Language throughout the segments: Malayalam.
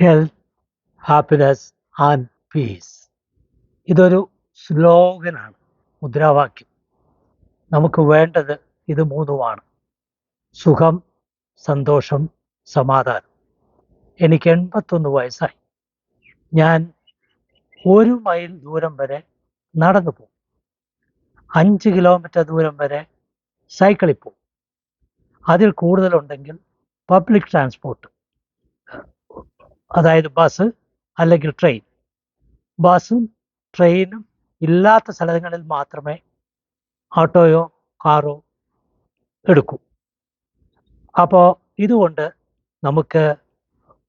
Health, happiness and piece. ഇതൊരു സ്ലോഗനാണ്, മുദ്രാവാക്യം. നമുക്ക് വേണ്ടത് ഇത് മൂന്നുമാണ്: സുഖം, സന്തോഷം, സമാധാനം. എനിക്ക് 81 വയസ്സായി. ഞാൻ 1 മൈൽ ദൂരം വരെ നടന്നു പോകും. 5 കിലോമീറ്റർ ദൂരം വരെ സൈക്കിളിൽ പോകും. അതിൽ കൂടുതലുണ്ടെങ്കിൽ പബ്ലിക് ട്രാൻസ്പോർട്ട്, അതായത് ബസ് അല്ലെങ്കിൽ ട്രെയിൻ. ബസ്സും ട്രെയിനും ഇല്ലാത്ത സ്ഥലങ്ങളിൽ മാത്രമേ ഓട്ടോയോ കാറോ എടുക്കൂ. അപ്പോൾ ഇതുകൊണ്ട് നമുക്ക്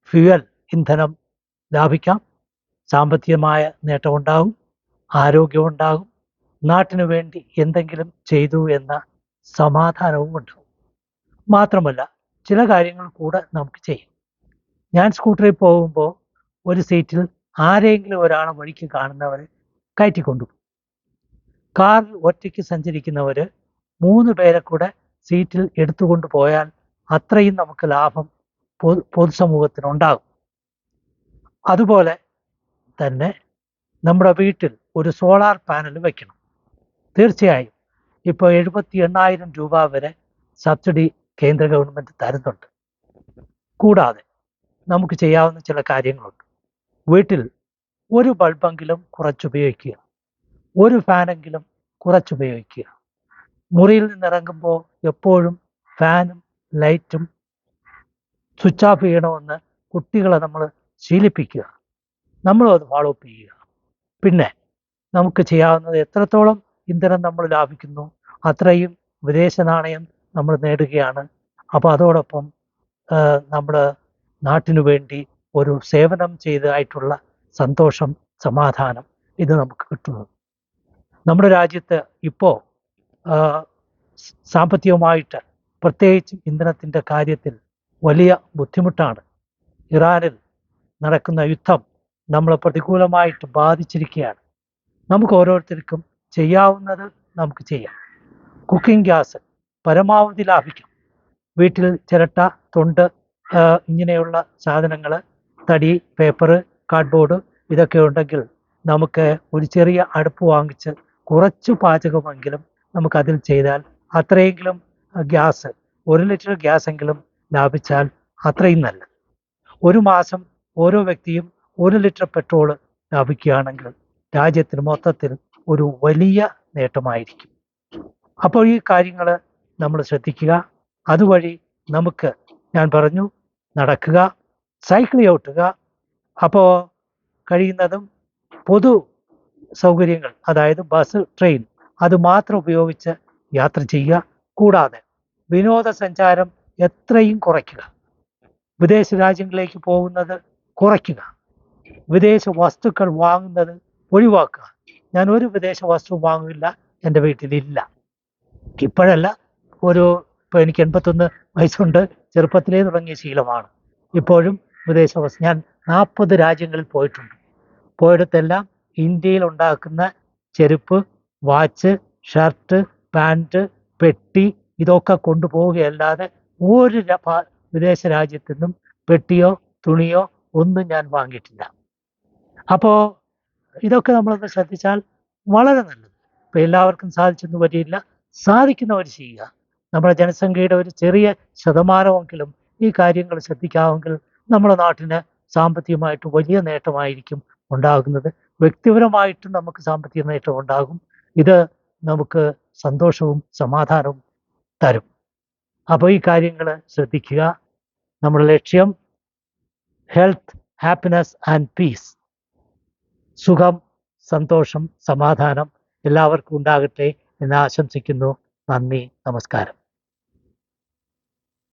ഫ്യുവൽ, ഇന്ധനം ലാഭിക്കാം, സാമ്പത്തികമായ നേട്ടമുണ്ടാകും, ആരോഗ്യമുണ്ടാകും, നാട്ടിനു വേണ്ടി എന്തെങ്കിലും ചെയ്തു എന്ന സമാധാനവും ഉണ്ടാകും. മാത്രമല്ല, ചില കാര്യങ്ങൾ കൂടെ നമുക്ക് ചെയ്യും. ഞാൻ സ്കൂട്ടറിൽ പോകുമ്പോൾ ഒരു സീറ്റിൽ ആരെങ്കിലും ഒരാളെ വഴിക്ക് കാണുന്നവരെ കയറ്റിക്കൊണ്ടുപോകും. കാറിൽ ഒറ്റയ്ക്ക് സഞ്ചരിക്കുന്നവർ 3 പേരെ കൂടെ സീറ്റിൽ എടുത്തുകൊണ്ട് പോയാൽ അത്രയും നമുക്ക് ലാഭം പൊതുസമൂഹത്തിനുണ്ടാകും. അതുപോലെ തന്നെ നമ്മുടെ വീട്ടിൽ ഒരു സോളാർ പാനൽ വയ്ക്കണം. തീർച്ചയായും ഇപ്പോൾ 78,000 രൂപ വരെ സബ്സിഡി കേന്ദ്ര ഗവൺമെൻറ് തരുന്നുണ്ട്. കൂടാതെ നമുക്ക് ചെയ്യാവുന്ന ചില കാര്യങ്ങളുണ്ട്. വീട്ടിൽ ഒരു ബൾബെങ്കിലും കുറച്ചുപയോഗിക്കുക, ഒരു ഫാനെങ്കിലും കുറച്ചുപയോഗിക്കുക. മുറിയിൽ നിന്നിറങ്ങുമ്പോൾ എപ്പോഴും ഫാനും ലൈറ്റും സ്വിച്ച് ഓഫ് ചെയ്യണമെന്ന് കുട്ടികളെ നമ്മൾ ശീലിപ്പിക്കുക. നമ്മളും അത് ഫോളോ അപ്പ് ചെയ്യുക. പിന്നെ നമുക്ക് ചെയ്യാവുന്നത്, എത്രത്തോളം ഇന്ധനം നമ്മൾ ലാഭിക്കുന്നു അത്രയും വിദേശ നാണയം നമ്മൾ നേടുകയാണ്. അപ്പോൾ അതോടൊപ്പം നമ്മൾ നാട്ടിനു വേണ്ടി ഒരു സേവനം ചെയ്തതായിട്ടുള്ള സന്തോഷം, സമാധാനം ഇത് നമുക്ക് കിട്ടുന്നു. നമ്മുടെ രാജ്യത്ത് ഇപ്പോൾ സാമ്പത്തികമായിട്ട്, പ്രത്യേകിച്ച് ഇന്ധനത്തിൻ്റെ കാര്യത്തിൽ വലിയ ബുദ്ധിമുട്ടാണ്. ഇറാനിൽ നടക്കുന്ന യുദ്ധം നമ്മളെ പ്രതികൂലമായിട്ട് ബാധിച്ചിരിക്കുകയാണ്. നമുക്ക് ഓരോരുത്തർക്കും ചെയ്യാവുന്നത് നമുക്ക് ചെയ്യാം. കുക്കിംഗ് ഗ്യാസ് പരമാവധി ലാഭിക്കാം. വീട്ടിൽ ചിരട്ട, തൊണ്ട്, ഇങ്ങനെയുള്ള സാധനങ്ങൾ, തടി, പേപ്പർ, കാർഡ്ബോർഡ് ഇതൊക്കെ ഉണ്ടെങ്കിൽ നമുക്ക് ഒരു ചെറിയ അടുപ്പ് വാങ്ങിച്ച് കുറച്ച് പാചകമെങ്കിലും നമുക്കതിൽ ചെയ്താൽ അത്രയെങ്കിലും ഗ്യാസ്, 1 ലിറ്റർ ഗ്യാസെങ്കിലും ലാഭിച്ചാൽ അത്രയും നല്ലത്. ഒരു മാസം ഓരോ വ്യക്തിയും 1 ലിറ്റർ പെട്രോൾ ലാഭിക്കുകയാണെങ്കിൽ രാജ്യത്തിന് മൊത്തത്തിൽ ഒരു വലിയ നേട്ടമായിരിക്കും. അപ്പോൾ ഈ കാര്യങ്ങൾ നമ്മൾ ശ്രദ്ധിക്കുക. അതുവഴി നമുക്ക്, ഞാൻ പറഞ്ഞു, നടക്കുക, സൈക്കിൾ ചവിട്ടുക. അപ്പോൾ കഴിയുന്നതും പൊതു സൗകര്യങ്ങൾ, അതായത് ബസ്, ട്രെയിൻ, അത് മാത്രം ഉപയോഗിച്ച് യാത്ര ചെയ്യുക. കൂടാതെ വിനോദസഞ്ചാരം എത്രയും കുറയ്ക്കുക. വിദേശ രാജ്യങ്ങളിലേക്ക് പോകുന്നത് കുറയ്ക്കുക. വിദേശ വസ്തുക്കൾ വാങ്ങുന്നത് ഒഴിവാക്കുക. ഞാൻ ഒരു വിദേശ വസ്തു വാങ്ങില്ല, എൻ്റെ വീട്ടിലില്ല. ഇപ്പോഴല്ല, ഇപ്പോൾ എനിക്ക് 81 വയസ്സുണ്ട്. ചെറുപ്പത്തിലേ തുടങ്ങിയ ശീലമാണ്. ഇപ്പോഴും വിദേശ വസ്തു, ഞാൻ 40 രാജ്യങ്ങളിൽ പോയിട്ടുണ്ട്. പോയിടത്തെല്ലാം ഇന്ത്യയിൽ ഉണ്ടാക്കുന്ന ചെരുപ്പ്, വാച്ച്, ഷർട്ട്, പാൻറ്റ്, പെട്ടി ഇതൊക്കെ കൊണ്ടുപോവുകയല്ലാതെ ഒരു വിദേശ രാജ്യത്തു നിന്നും പെട്ടിയോ തുണിയോ ഒന്നും ഞാൻ വാങ്ങിയിട്ടില്ല. അപ്പോൾ ഇതൊക്കെ നമ്മളൊന്ന് ശ്രദ്ധിച്ചാൽ വളരെ നല്ലത്. ഇപ്പോൾ എല്ലാവർക്കും സാധിച്ചെന്ന് വരില്ല, സാധിക്കുന്നവർ ചെയ്യുക. നമ്മുടെ ജനസംഖ്യയുടെ ഒരു ചെറിയ ശതമാനമെങ്കിലും ഈ കാര്യങ്ങൾ ശ്രദ്ധിക്കാമെങ്കിൽ നമ്മുടെ നാട്ടിന് സാമ്പത്തികമായിട്ട് വലിയ നേട്ടമായിരിക്കും ഉണ്ടാകുന്നത്. വ്യക്തിപരമായിട്ടും നമുക്ക് സാമ്പത്തിക നേട്ടം ഉണ്ടാകും. ഇത് നമുക്ക് സന്തോഷവും സമാധാനവും തരും. അപ്പോൾ ഈ കാര്യങ്ങൾ ശ്രദ്ധിക്കുക. നമ്മുടെ ലക്ഷ്യം ഹെൽത്ത്, ഹാപ്പിനെസ് ആൻഡ് പീസ്. സുഖം, സന്തോഷം, സമാധാനം എല്ലാവർക്കും ഉണ്ടാകട്ടെ എന്ന് ആശംസിക്കുന്നു. നന്ദി, നമസ്കാരം.